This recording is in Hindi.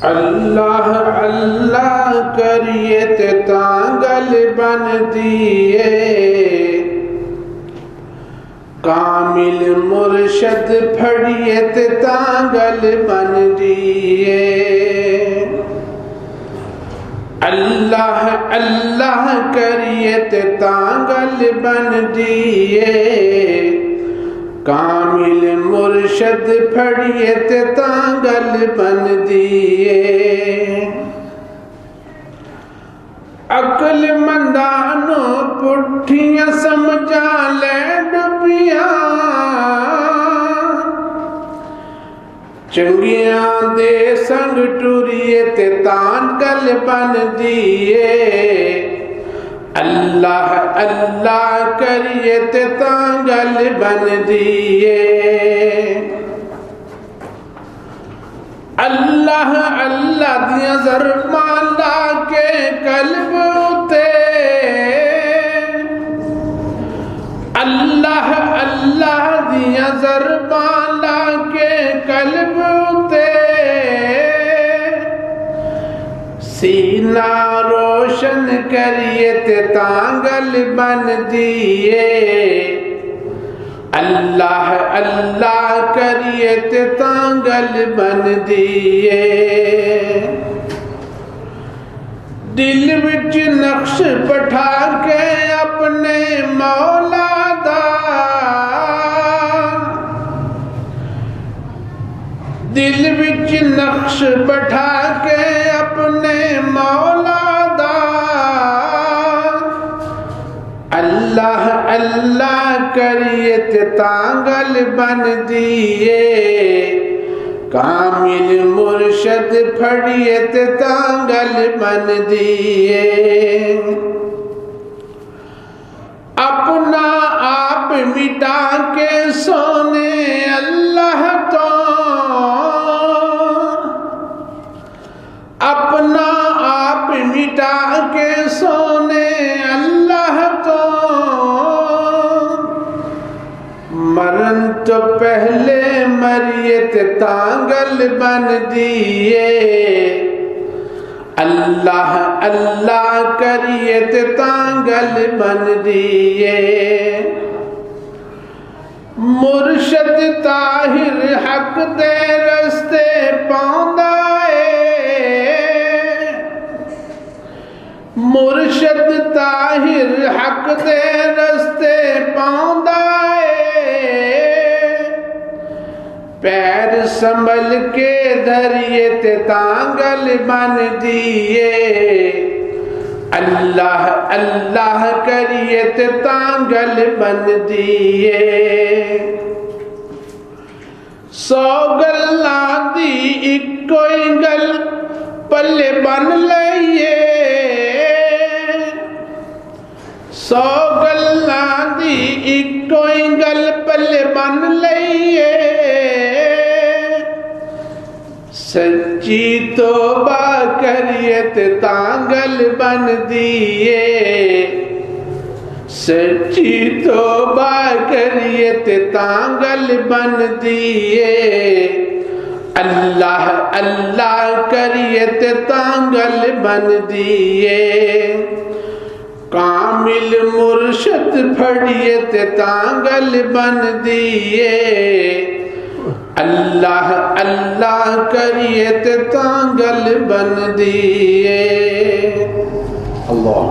अल्लाह अल्लाह करिए ते तांगल बन दिए, कामिल मुर्शद फड़िए ते तांगल बन दिए। अल्लाह अल्लाह करिए ते तांगल बन दिए, कामिल मुर्शद फड़िए ते तांगल बन दिए। अकल मंदानो पुठियां समझा ले डुबिया, चंगियां दे संग टुरिए ते तांगल बन दिए। अल्लाह अल्लाह करिए ते तांगल बन दिए। अल्लाह अल्लाह दिया ज़रमाला के कल्ब उते, अल्लाह अल्लाह दिया ज़रमाला के कल्ब उते, सीना रोशन करिए ते तांगल बन दिए। अल्लाह अल्लाह करिए ते तांगल बन दिए। दिल विच नक्श बैठा के अपने मौला दा, दिल विच नक्श बैठा के अपने मौला दा, अल्लाह अल्लाह करिए ते तांगल बन दिए। कामिल मुर्शद फड़िए ते तांगल बन दिए। अपना आप मिटा के सोने अल्लाह तो, अपना आप मिटा के सोने अल्लाह तो, मरण तो पहले मरिए ते तांगल बन दिए। अल्लाह अल्लाह करिए ते तांगल बन दिए। मुर्शद ताहिर हक दे रस्ते पांदा है, मुर्शद ताहिर हक दे रस्ते पांदा है। पैर संभल के धरिए ते तांगल बन दिए। अल्लाह अल्लाह करिए ते तांगल बन दिए। 100 गल्लां दी इक्को गल पल्ले बन लईए, 100 गल्लां दी इक्को गल पल्ले बन लईए। सच्ची तौबा करिए ते तांगल बन दिए। सच्ची तौबा करिए ते तांगल बन दिए। अल्लाह अल्लाह करिए ते तांगल बन दिए। कामिल मुर्शद फड़िए ते तांगल बन दिए। अल्लाह अल्लाह करिए ते तांगल बन दिए। अल्लाह।